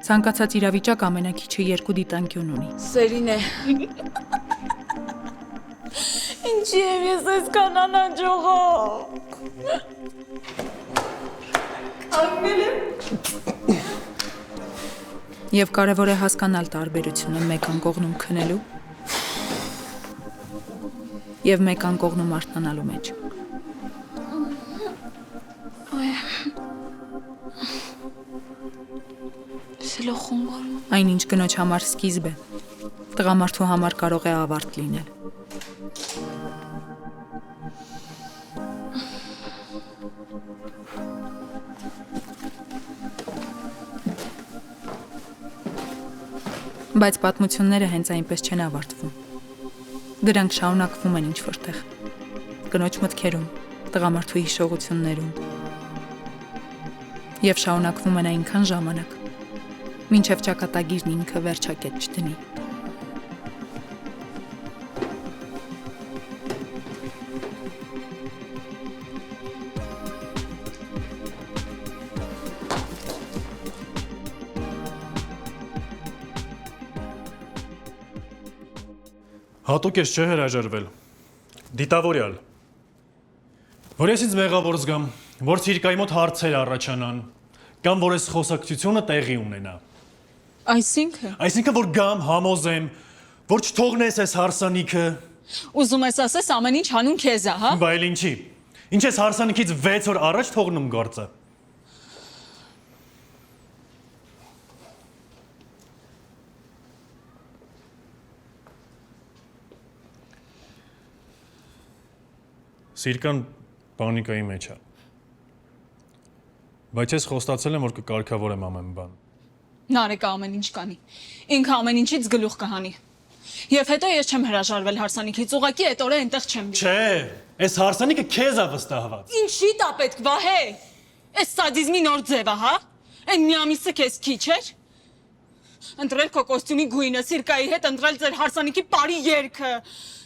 Ցանկացած իրավիճակ ամենակիչը երկու դիտանկյուն ունի։ Սերին է։ Ինչի եմ ես այսքան անաճողակ։ Անգել եմ։ Եվ կարևոր է հասկանալ տարբերությունը մեկ անկողնում քնելու և մեկ անկողնում արթնանալու մեջ։ Այն ինչ կնոջ համար սկիզբ է, տղամարդու համար կարող է ավարտ լինել։ Բայց պատմությունները հենց այնպես չեն ավարտվում։ Դրանք շարունակվում են ինչ-որտեղ։ Կնոջ մտքերում, տղամարդու հիշողություններում։ Եվ շարունակվում են այնքան ժամանակ, մինչև ճակատագիրն ինքը վերջակետ չդնի։ Հատուկ ես չէ հրաժարվել, դիտավորյալ, որ ես ինձ մեղավոր զգամ, որ ցիրկայի մոտ հարցեր առաջանան, կամ որ ես խոսակցությունը տեղի ունենա։ Այսինքն որ գամ համոզեմ, որ չթողնես այս հարսանիքը։ Ուզում ես ասես ամեն ինչ հանուն քեզ է, հա։ Բայց ինչի։ Ինչ ես հարսանիքից 6 օր առաջ թողնում գործը։ Սիրկան պանիկայի մեջ է։ Բայց ես խոստացել եմ, որ կկարգավորեմ ամեն բան։ Նարեկը ամեն ինչ կանի։ Ինքը ամեն ինչից գլուխ կհանի։ Եվ հետո ես չեմ հրաժարվել հարսանիքից, ուղղակի այդ օրը այնտեղ չեմ լինի։ Չէ, այս հարսանիքը քեզ է վստահված։ Ինչի՞ տա պետք, Վահե։ Այս սադիզմի նոր ձև է, հա։ Այն մի ամիսը քեզ քիչ էր։ Ընտրել քո կոստյումի գույնը, Սիրկայի հետ ընտրել ձեր հարսանիքի բարի երգը։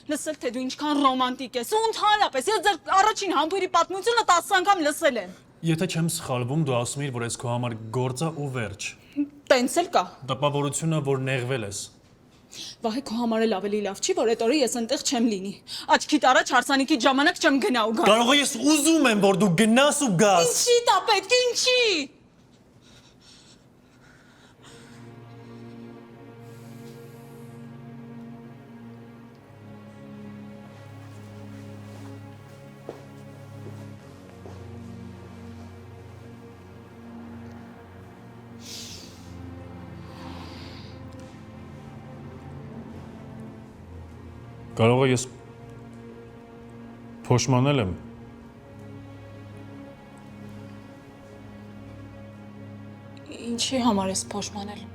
Լսել թե դու ինչքան ռոմանտիկ ես, ու ընդհանրապես ես ձեր առաջին համբույրի պատմությունը 10 անգամ լսել եմ։ Եթե չեմ սխալվում, դու ասում ես, որ այս քո համար գործ է ու վերջ։ Տենց էլ կա։ Տպավորությունը, որ նեղվել ես։ Վահե, քո համար էլ ավելի լավ չի, որ այդ օրը ես այնտեղ չեմ լինի։ Աչքիդ առաջ հարսանիքի ժամանակ չեմ գնա ու գա։ Կարող է ես ուզում եմ, որ դու գնաս ու գաս։ Ինչի՞ տա պետք, ինչի։ Կարող է ես փոշմանել եմ։ Ինչի համար ես փոշմանել։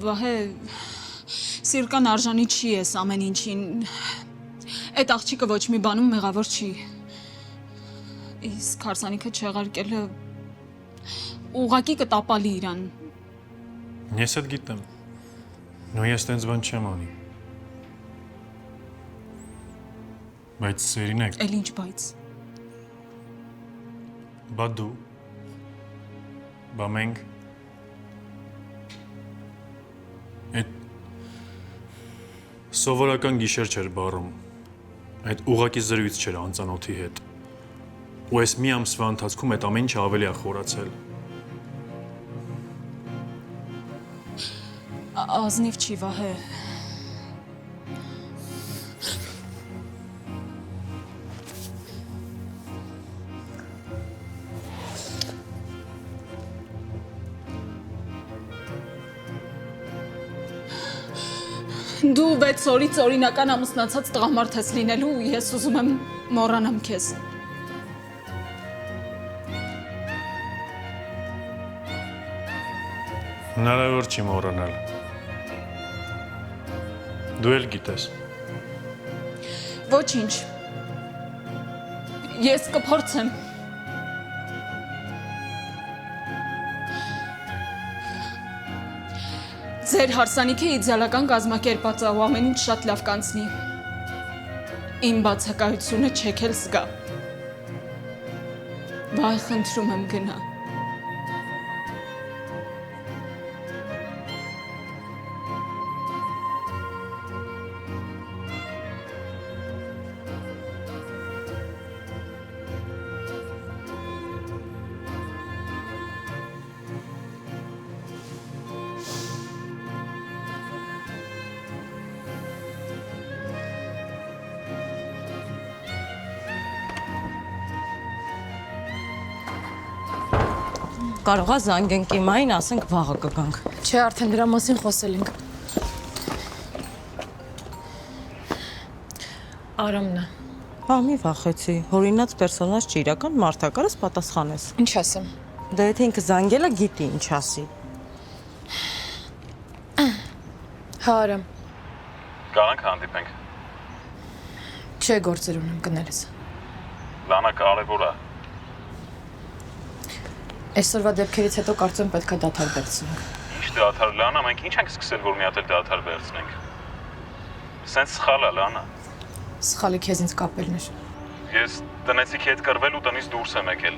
Վահե, Սիրկան արժանի չի ես ամեն ինչին։ Այդ աղջիկը ոչ մի բանում մեղավոր չի։ Իսկ հարսանիքը չեղարկելը ուղղակի կտապալի իրան։ Ես էլ գիտեմ։ Նույն ես տենց բան չեմ անի։ Բայց Սերինեք։ Էլ ինչ բայց։ Բա դու։ Բա մենք։ Այդ սովորական գիշեր չէր բառում։ Այդ ուղղակի զրույց չէր անծանոթի հետ։ Ու այս մի ամսվա ընթացքում այդ ամեն ինչը ավելի է խորացել։ Ազնիվ չի, Վահե։ Դու 6 օրից օրինական ամուսնացած տղամարդ ես լինելու ու ես ուզում եմ մոռանամ քեզ։ Հնարավոր չի մոռանալ։ Դու էլ գիտես։ Ոչինչ։ Ես կփորձեմ։ Ձեր հարսանիքը իդեալական կազմակերպած է ու ամեն ինչ շատ լավ կանցնի։ Իմ բացակայությունը չեք էլ զգա։ Այ խնդրում եմ գնա։ Կարող է զանգենք իմային, ասենք վաղը կգանք։ Չէ, արդեն դրա մասին խոսել ենք։ Արամն է։ Հա, մի վախեցի, հորինած պերսոնաժ չի, իրական մարդակարս պատասխանես։ Ինչ ասեմ։ Դա եթե ինքը զանգելը գիտի ինչ ասի։ Հա, Արամ։ Գանք հանդիպենք։ Չէ, գործեր ունեմ գնելս։ Լանա կարևոր է։ Այսօրվա դեպքերից հետո կարծում պետք է դադար վերցնենք։ Ինչ դադար Լանա, մենք ինչ ենք սկսել, որ մի հատ էլ դադար վերցնենք։ Սենց սխալ է Լանա։ Սխալի քեզ ինձ կապելն էր։ Ես տնեցիքի հետ կռվել ու տնից դուրս եմ եկել։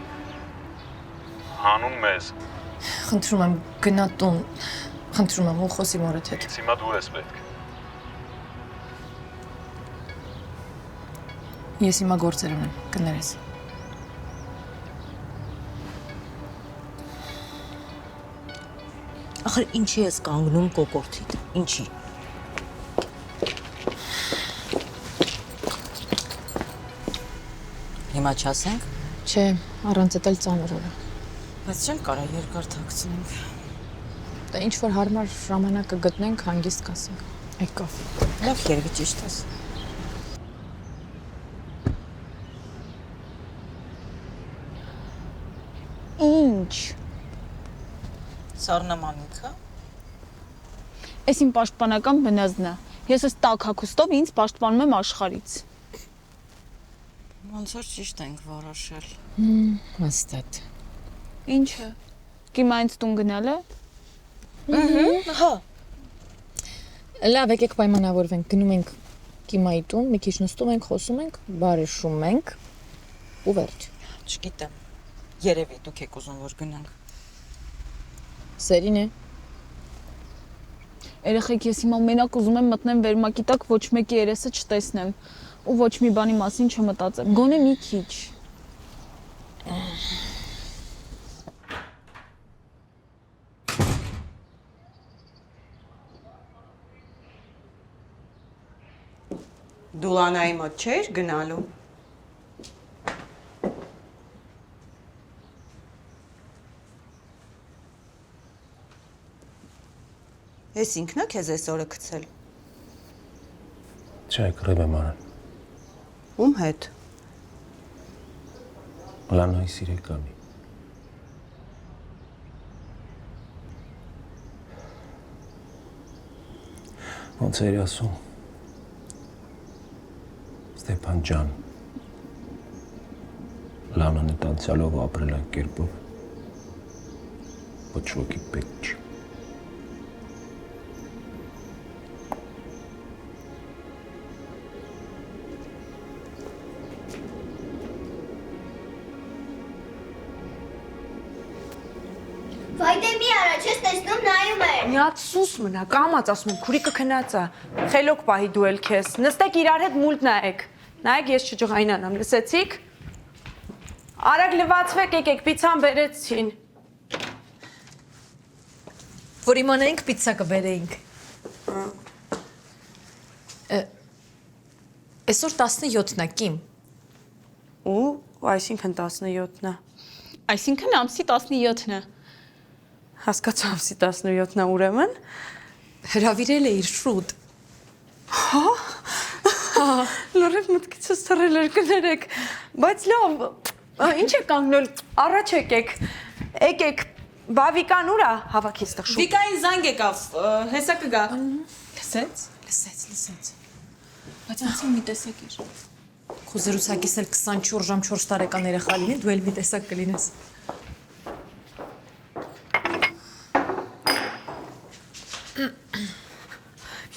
Հանուն մեզ։ Խնդրում եմ, գնա տուն։ Խնդրում եմ, ու խոսի մորդ հետ։ Հիմա դու ես պետք։ Ես հիմա գործեր ունեմ, գներես։ Ախր ինչի ես կանգնում կոկորտիդ, ինչի։ Հիմա չասենք։ Չէ, առանց էդ էլ ծանր է։ Բայց չեն կարա երկար թաքցնենք։ Դա ինչ որ հարմար ժամանակ կգտնենք, հանգիստ կասենք։ Եկավ։ Լավ երևի ճիշտ ես։ Ինչ։ Սառնամանիքը։ Էս իմ պաշտպանական բնազդն է։ Ես այս տաք հագուստով ինձ պաշտպանում եմ աշխարհից։ Ոնց որ ճիշտ ենք որոշել։ Հաստատ։ Ինչը։ Կիմա ինձ տուն գնալ է։ Հա։ Լավ, եկեք պայմանավորվենք, գնում ենք Կիմայի տուն, մի քիչ նստում ենք, խոսում ենք, բարեշում ենք ու վերջ։ Չգիտեմ։ Երևի դուք եք ուզում որ գնանք։ Սերին է։ Երեխեք, ես հիմա մենակ ուզում եմ մտնեմ վերմակի տակ, ոչ մեկի երեսը չտեսնեմ ու ոչ մի բանի մասին չմտածեմ։ Գոնե մի քիչ։ Դու Լանայի մոտ չէիր գնալու։ Ես ինքն է քեզ այսօրը գցել։ Չէ, կռիվ եմ արել։ Ում հետ։ Լանայի սիրեկանի։ Ոնց էր ասում։ Ստեփան ջան։ Լանան է տանցյալով ապրել այդ կերպով։ Ոչ ոքի պետք չի։ Վայ դե մի արա, չես տեսնում նայում էր։ Մի հատ սուս մնա, կամած ասում եմ, քուրիկը քնած է։ Խելոք պահի դու էլ քեզ։ Նստեք իրար հետ մուլտ նայեք։ Նայեք, ես չջղայնանամ, լսեցիք։ Արագ լվացվեք, եկեք, պիցան բերեցին։ Որ իմանայինք պիցցա կբերեինք։ Այսօր 17-ն է, Կիմ։ Ու այսինքն 17-ն է։ Այսինքն ամսի 17-ն է։ Հասկացա ամսի 17-ն է ուրեմն։ Հրավիրել է իր շուտ։ Լորև մտքիցս թռել էր կներեք։ Բայց լավ, ինչ է կանգնել, առաջ եկեք։ Եկեք, բա Վիկան ուր է հավաքից տեղ շուտ։ Վիկային զանգ եկավ, հեսա կգա։ Լսեց։ Լսեց։ Բայց անցին մի տեսակ էր։ Քո զրուցակից էլ 24 ժամ 4 տարեկան երեխա լինի, դու էլ մի տեսակ կլինես։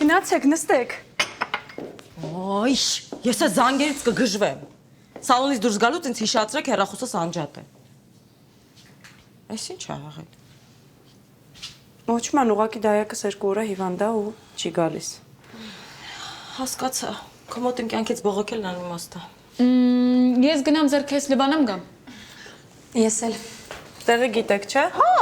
Գնացեք, նստեք։ Այ, ես է զանգերից կգժվեմ։ Սալոնից դուրս գալուց ինձ հիշացրեք հեռախոսս անջատ է։ Այս ինչ ա եղել։ Ոչ ման ուղակի դայակս 2 օր հիվանդ է ու չի գալիս։ Հասկացա։ Քո մոտ ընկյանքից բողոքելն անիմաստ է։ Ես գնամ ձեր քեզ լվանամ գամ։ Ես էլ։ Տեղը գիտեք, չէ։ Հա։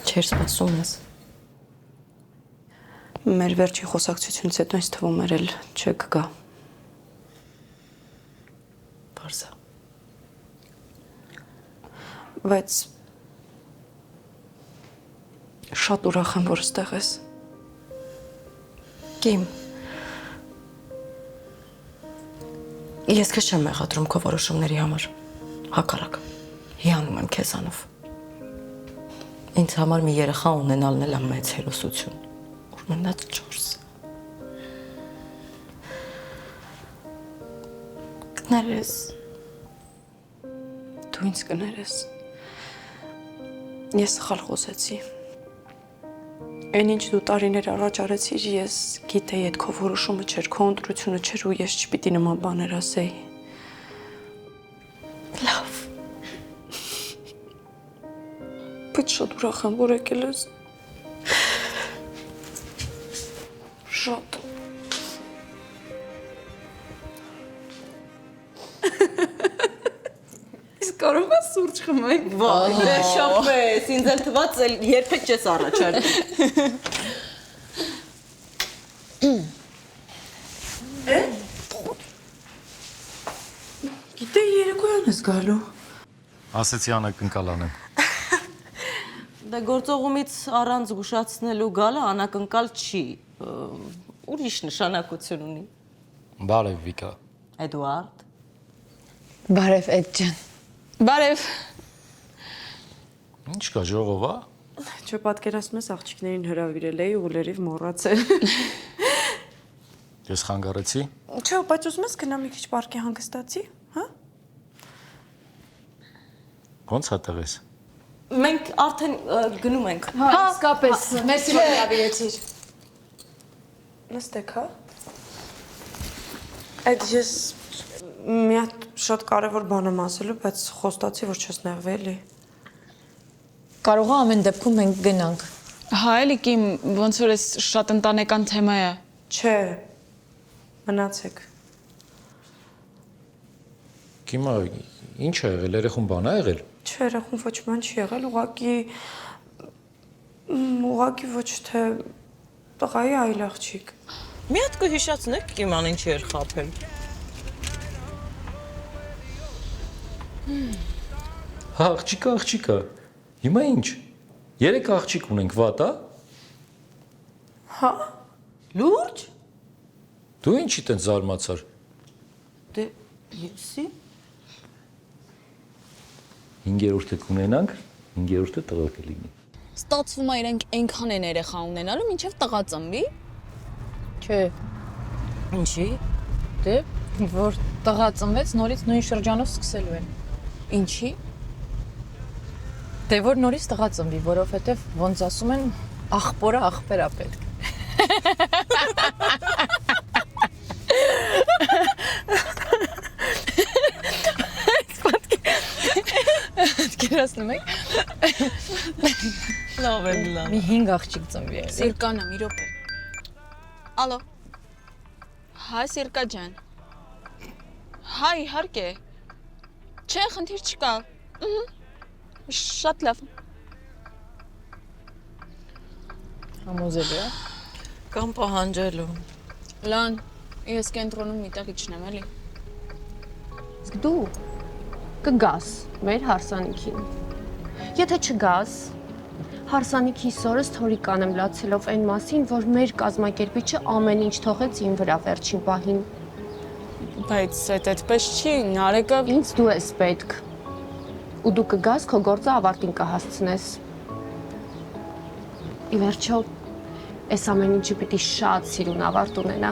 Չեր սպասում ես։ Մեր վերջի խոսակցությունից հետո ինձ թվում էր էլ չեք գա։ Բարսա։ Բայց շատ ուրախ եմ, որ ստեղ ես։ Կիմ։ Ես քեզ չեմ մեղադրում քո որոշումների համար։ Հակառակ։ Հիանում եմ քեզանով։ Ինձ համար մի երեխա ունենալն էլ է մեծ հերոսություն։ Որ մնաց 4։ Կներես։ Դու ինձ կներես։ Ես սխալ խոսեցի։ Այն ինչ դու տարիներ առաջ արեցիր, ես գիտեի այդ քո որոշումը չէր, քո ընտրությունը չէր ու ես չպիտի նման բաներ ասեի։ Լավ։ Բայց շատ ուրախ եմ, որ եկել ես։ Շատ։ Իսկ կարող ես սուրճ խմենք։ Վերջապես, ինձ էլ թված էլ երբեք չես առաջարկել։ Գիտե երեկոյան ես գալու։ Ասեցի անակնկալ անեմ։ Դե գործողումից առանց զգուշացնելու գալը անակնկալ չի։ Ուրիշ նշանակություն ունի։ Բարև Վիկա։ Էդուարդ։ Բարև Էդ ջան։ Բարև։ Ինչ կա ժողովա։ Չպատկերացնում ես աղջիկներին հրավիրել էի ու լրիվ մոռացել։ Ես խանգարեցի։ Չէ, բայց ուզում ես գնամ մի քիչ պարկի հանգստացի, հա? Ոնց հատեղես։ Մենք արդեն գնում ենք։ Հա, իսկապես, մերսի որ հրավիրեցիր։ Նստեք, հա։ Այդ ես մի հատ շատ կարևոր բան եմ ասելու, բայց խոստացի, որ չես նեղվի, էլի։ Կարող է ամեն դեպքում մենք գնանք։ Հա, էլի Կիմ, ոնց որ էս շատ ընտանեկան թեմա է։ Չէ։ Մնացեք։ Կիմա, ինչ ա եղել, երեխուն բան ա եղել։ Չէ, երախում ոչ ման չի եղել, ուղղակի ոչ թե տղայի այլ աղջիկ։ Մի հատ կհիշացնեք Կիման ինչի էր խաբել։ Հա, աղջիկա։ Հիմա ինչ։ 3 աղջիկ ունենք, վատ ա։ Հա։ Լուրջ։ Դու ինչի տենց զարմացար։ Դե եսի։ 5-րդը կունենանք, 5-րդը տղա կլինի։ Ստացվում է իրենք այնքան են երեխա ունենալու, մինչև տղա ծնվի։ Չէ, Ինչի։ դե որ տղա ծնվեց, նորից նույն շրջանով սկսելու են։ Ինչի։ Դե որ նորից տղա ծնվի, որովհետև ոնց ասում են, աղբորը աղբերա պետք։ Պատկերացնում եք։ Լավ է լավ։ Մի 5 աղջիկ ծնվի էլի։ Սիրկանը, մի րոպե։ Ալո։ Հա, Սիրկա ջան։ Հա, իհարկե։ Չէ, խնդիր չկա։ Շատ լավ։ Համոզելի է։ Կամ պահանջելու։ Լան, ես կենտրոնում մի տեղի չնեմ, էլի։ Իսկ դու կգաս մեր հարսանիքին։ Եթե չգաս, հարսանիքի սորս թորի կանեմ լացելով այն մասին, որ մեր կազմակերպիչը ամեն ինչ թողեց իմ վրա վերջին պահին։ Բայց այդ այդպես չի, Նարեկը Ինձ դու ես պետք։ Ու դու կգաս քո գործը ավարտին կհասցնես։ Ի վերջո, այս ամեն ինչը պիտի շատ սիրուն ավարտ ունենա։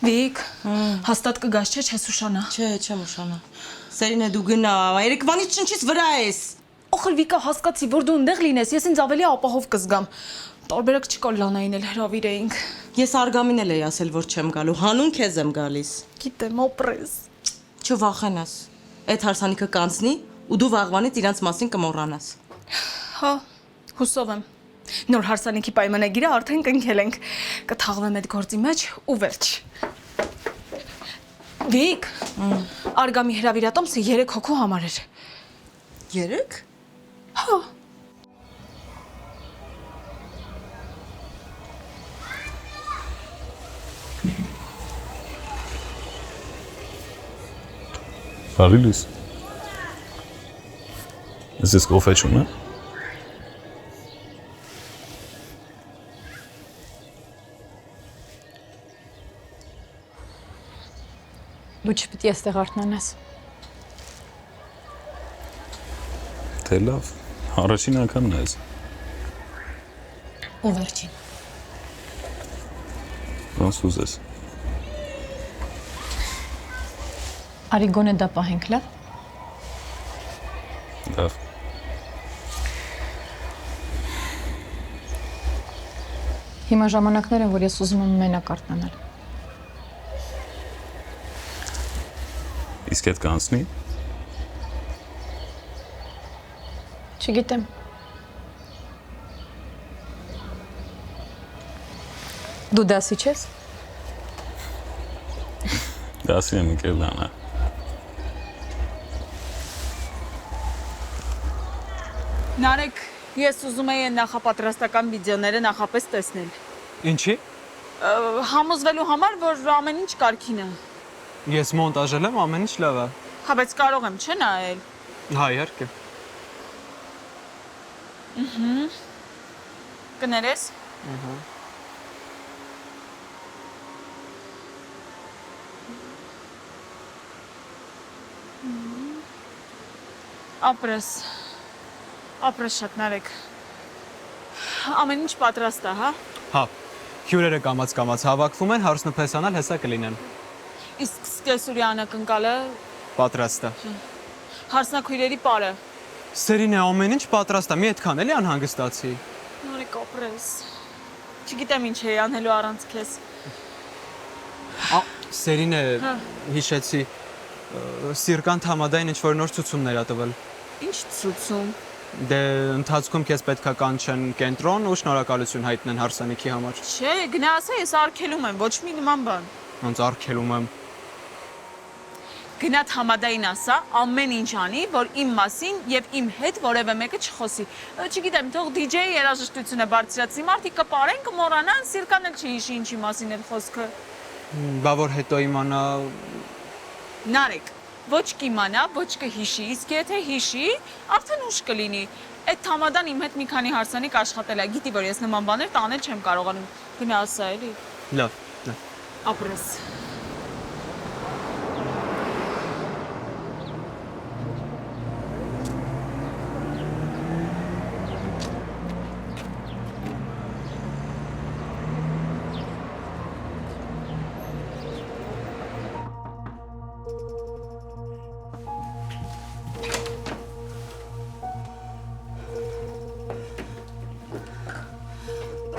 Վիկ, հաստատ կգաս չէ, չես ուշանա։ Չէ, չեմ ուշանա։ Սերինե դու գնա, Երևանից չնչից վրա ես։ Օխր Վիկա հասկացի, որ դու ընդեղ լինես, ես ինձ ավելի ապահով կզգամ։ Տարբերակ չկա Լանային էլ հրավիրեինք։ Ես Արգամին էլ էի ասել, որ չեմ գալու, հանուն քեզ եմ գալիս։ Գիտեմ, օպրես։ Չվախենաս։ Այդ հարսանիքը կանցնի ու դու վաղվանից իրանց մասին կմոռանաս։ Հա, հուսով եմ։ Նոր հարսանիքի պայմանագիրը արդեն կնքել ենք։ Կթաղվեմ այդ գործի մեջ ու վերջ։ Վիկ, Արգամի հրավիրատոմսը 3 հոգու համար էր։ 3? Հա։ Բարիլիս։ Ես կոֆե չունեմ։ Դու չպիտի այստեղ արթնանաս։ Թե լավ, առաջին անգամն է ես։ Ու վերջին։ Ոնց ուզես։ Արի գոնե դա պահենք, լավ։ Լավ։ Հիմա ժամանակներ են, որ ես ուզում եմ մենակ արթնանալ։ Իսկ այդ կանցնի։ Չգիտեմ։ Դու դասի չես։ Դասի եմ եկել Լանա։ Նարեկ, ես ուզում եի այն նախապատրաստական վիդեոները նախապես տեսնել։ Ինչի։ Համոզվելու համար, որ ամեն ինչ կարգին է։ Ես մոնտաժել եմ, ամեն ինչ լավ է։ Հա, բայց կարող եմ, չէ՞ նայել։ Հա, իհարկե։ Կներես։ Ապրես։ Ապրես շատ Նարեկ։ Ամեն ինչ պատրաստ է, հա։ Հա։ Հյուրերը կամաց հավաքվում են, հարցնփեսանալ հեսա կլինեն։ Իսկ Սկեսուրյանը կնկալը Պատրաստ է։ հարսնաքույրերի պարը։ Սերինե ամեն ինչ պատրաստ է, մի այդքան էլի անհանգստացի։ Նարեկ ապրես։ Չգիտեմ ինչ էի անելու առանց քեզ։ Սերինե, հիշեցի, Սիրկան Թամադային ինչ-որ նոր ցուցումներ ա տվել։ Ինչ ցուցում։ Դե ընթացքում քեզ պետքա կանչեն կենտրոն ու շնորհակալություն հայտնեն հարսանիքի համար։ Չէ, գնացա ես արգելում եմ, ոչ մի նման բան։ Ոնց արգելում եմ։ Գնա Թամադային ասա, ամեն ինչ անի, որ իմ մասին եւ իմ հետ որևէ մեկը չխոսի։ Չգիտեմ, թող DJ-ի երաժշտությունը բարձրացի, մարդիկ կպարեն, կմոռանան, Սիրկան էլ չհիշի ինչի մասին էր խոսքը։ Բա որ հետո իմանա։ Նարեկ, ոչ կիմանա, ոչ կհիշի, իսկ եթե հիշի, արդեն ուշ կլինի։ Այդ Թամադան իմ հետ մի քանի հարսանիք աշխատել է, գիտի որ ես նման բաներ տանել չեմ կարողանում։ Գնա ասա էլի։ Լավ, լավ։ Ապրես։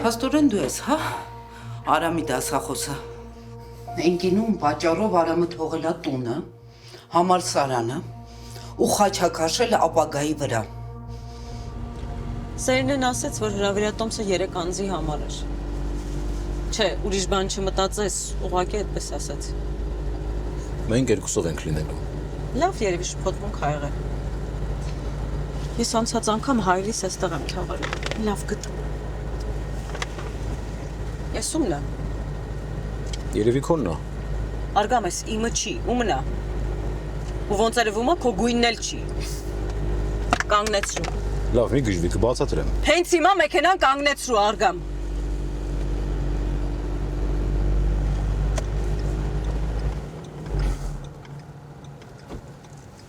Փաստորեն դու ես, հա? Արամի դասախոսը։ Ընկինում պատճառով Արամը թողել է տունը, համալսարանը ու խաչակաշել ապագայի վրա։ Սերինեն ասեց, որ հրավիրատոմսը 3 անձի համար էր։ Չէ, ուրիշ բան չմտածես, ուղղակի այդպես ասեց։ Մենք երկուսով ենք լինելու։ Լավ, երևի շփոթմունք ա եղել։ Ես անցած անգամ հայրիս էստեղ եմ քավարել։ Լավ գտա։ Ես ումն է։ Երևի քոնն է։ Արգամ ես, իմը չի, ումն է։ Ու ոնց երևում է, քո գույնն էլ չի։ Կանգնեցրու։ Լավ, մի գժվի, կբացատրեմ։ Հենց հիմա մեքենան կանգնեցրու, Արգամ։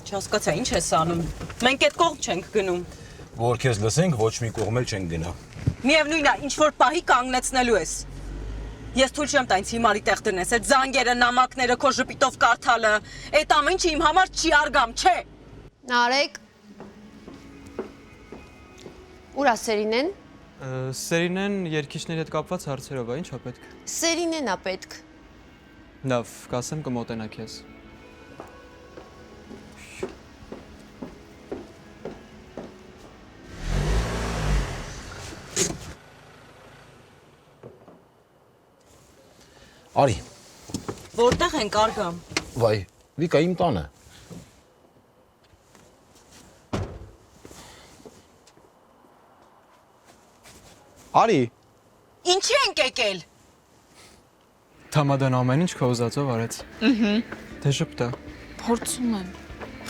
Չհասկացա, ինչ ես անում։ Մենք այդ կողմ չենք գնում։ Որ քեզ լսենք, ոչ մի կողմ էլ չենք գնա։ Միևնույն է, ինչ որ պահի կանգնեցնելու ես։ Ես թույլ չեմ տա ինձ հիմարի տեղ դնես, այդ զանգերը, նամակները, քո ժպիտով կարդալը, այդ ամեն ինչը իմ համար չի արգամ, չէ։ Նարեկ։ Ուրա Սերինեն։ Սերինեն երկիչների հետ կապված հարցերով է, ի՞նչ է պետք։ Սերինեն է պետք։ Լավ, կասեմ կմոտենա քեզ։ Արի։ Որտեղ ենք արգամ։ Վայ, Վիկա իմ տանը։ Արի։ Ինչի ենք եկել։ Թամադան ամեն ինչ քո ուզածով արեց։ Դե ժպտա։ Փորձում եմ։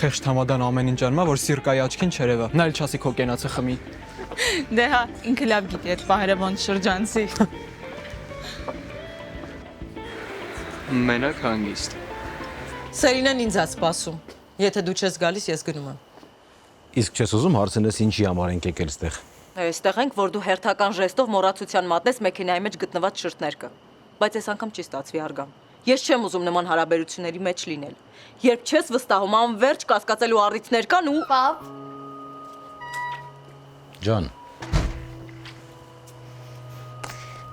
Խեղճ Թամադան ամեն ինչ արմա, որ Սիրկայի աչքին չերևա։ Նա էլ չասի քո կենացը խմի։ Դե հա, ինքը լավ գիտի այդ պահերը ոնց շրջանցի։ Մենակ հանգիստ։ Սերինեն ինձ է սպասում։ Եթե դու չես գալիս, ես գնում եմ։ Իսկ չես ուզում հարցնես ինչի համար ենք եկել ստեղ։ Այստեղ ենք, որ դու հերթական ժեստով մոռացության մատնես մեքենայի մեջ գտնված շրթներկը։ Բայց այս անգամ չի ստացվի արգամ։ Ես չեմ ուզում նման հարաբերությունների մեջ լինել։ Երբ չես վստահում, անverջ կասկածելու առիթներ կան ու Պապ։ Ջան։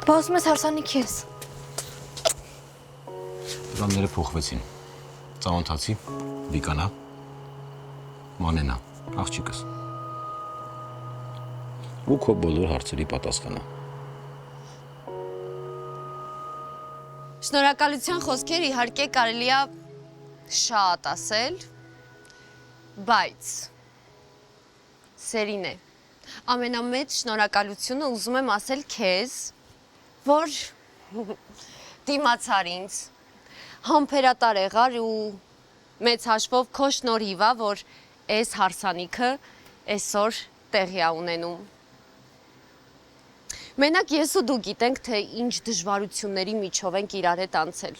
Բացում ես հարսանիքի ես։ Դրանները փոխվեցին։ Ծանոթացի, Վիկանա, Մանենա, աղջիկս։ Ու քո բոլոր հարցերի պատասխանը։ Շնորհակալության խոսքեր իհարկե կարելի է շատ ասել, բայց Սերինե, ամենամեծ շնորհակալությունը ուզում եմ ասել քեզ, որ դիմացար ինձ, համբերատար եղար ու մեծ հաշվով քո շնորհիվ է, որ այս հարսանիքը այսօր տեղի է ունենում։ Մենակ ես ու դու գիտենք, թե ինչ դժվարությունների միջով ենք իրար հետ անցել։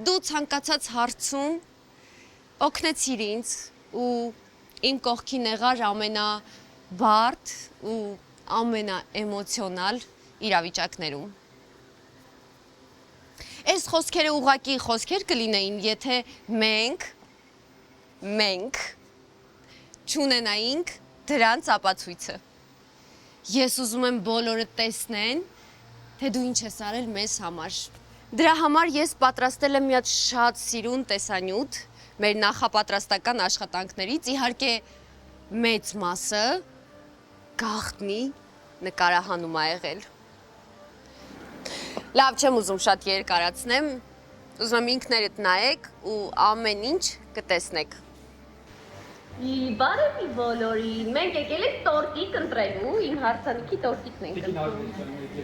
Դու ցանկացած հարցում օգնեցիր ինձ ու իմ կողքին եղար ամենաբարդ ու ամենաէմոցիոնալ իրավիճակներում։ Այս խոսքերը ուղղակի խոսքեր կլինեին, եթե մենք չունենայինք դրանց ապացույցը։ Ես ուզում եմ բոլորը տեսնեն, թե դու ինչ ես արել մեզ համար։ Դրա համար ես պատրաստել եմ մի հատ շատ սիրուն տեսանյութ մեր նախապատրաստական աշխատանքներից, իհարկե մեծ մասը գաղտնի նկարահանում ա եղել։ Լավ, չեմ ուզում շատ երկարացնեմ, ուզում եմ ինքներդ նայեք ու ամեն ինչ կտեսնեք։ Բարևի բոլորին, մենք եկել ենք տորտիկ ընտրելու, իմ հարսանիքի տորտիկն ենք ընտրում։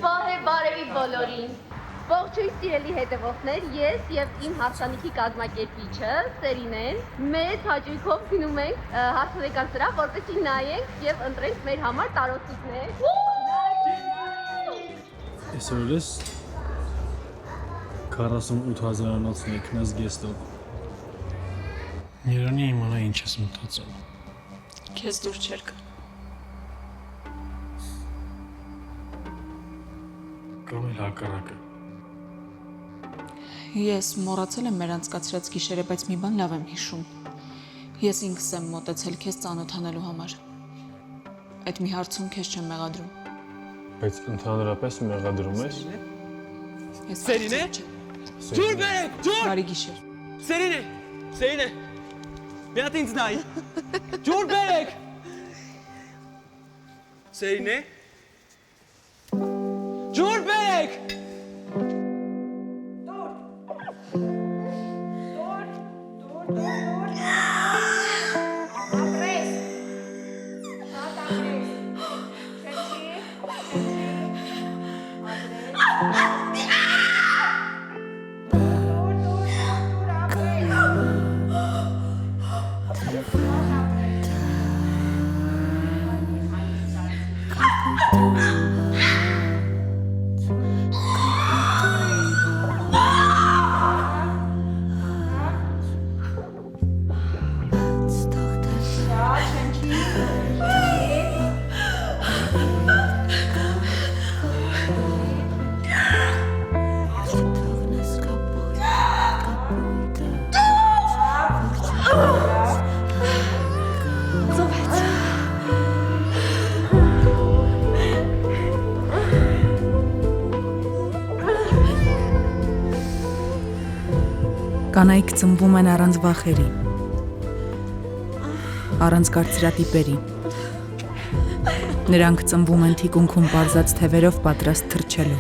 Բարևի բոլորին, ողջույն սիրելի հետևողներ, ես և իմ հարսանիքի կազմակերպիչը, Սերինեն, մեծ հաճույքով գնում ենք հարսանեկան սրահ, որպեսզի նայենք և ընտրենք մեր համար տարոտիկներ։ Այսօր ես 48,000-անոց մեկնած գեստով։ Երանի իմանա ինչ ես մտածում։ Քեզ դուր չեր գա։ Կամ էլ հակառակը։ Ես մոռացել եմ մեր անցկացրած գիշերը, բայց մի բան լավ եմ հիշում։ Ես ինքս եմ մոտեցել քեզ ծանոթանալու համար։ Այդ մի հարցում քեզ չեմ մեղադրում։ Բայց ընդհանրապես մեղադրում ես։ Սերինե։ Ջուր բերեք, ջուր։ Բարի գիշեր։ Սերինե։ Մի հատ ինձ նայ։ Ջուր բերեք։ Սերինե։ Ջուր բերեք։ Կանայք ծնվում են առանց վախերի, առանց կարծրատիպերի։ Նրանք ծնվում են թիկունքում պարզած թևերով պատրաստ թռչելու։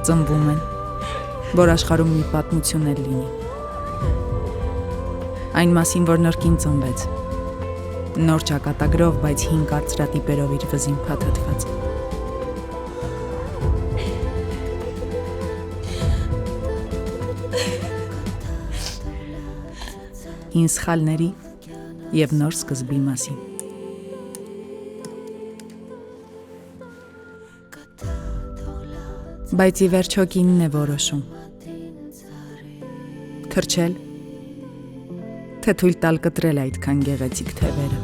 Ծնվում են, որ աշխարհում մի պատմություն էլ լինի։ Այն մասին, որ նոր կին ծնվեց, նոր ճակատագրով, բայց հին կարծրատիպերով իր վզին փաթաթված։ Հին սխալների և նոր սկզբի մասին։ Բայց ի վերջո կինն է որոշում։ Թռչել, թե թույլ տալ կտրել այդքան գեղեցիկ թևերը։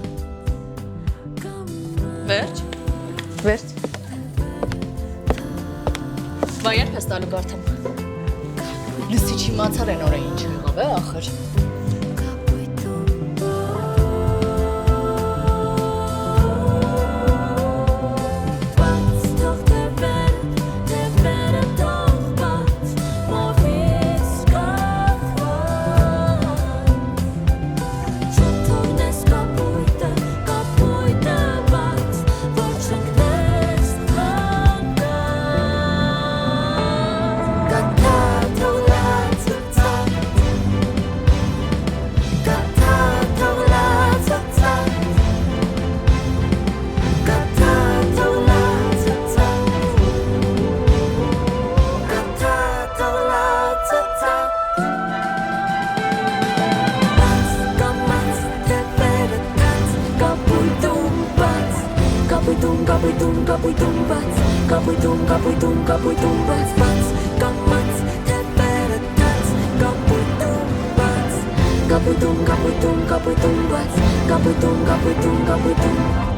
Վերջ։ Վերջ։ Վայ երբ ես տալու կարդամ։ Լսի չիմացար են օրը ինչ եղավ է ախր։ Kapuytum, kapuytum, kapuytum, kapuytum, kapuytum, kapuytum.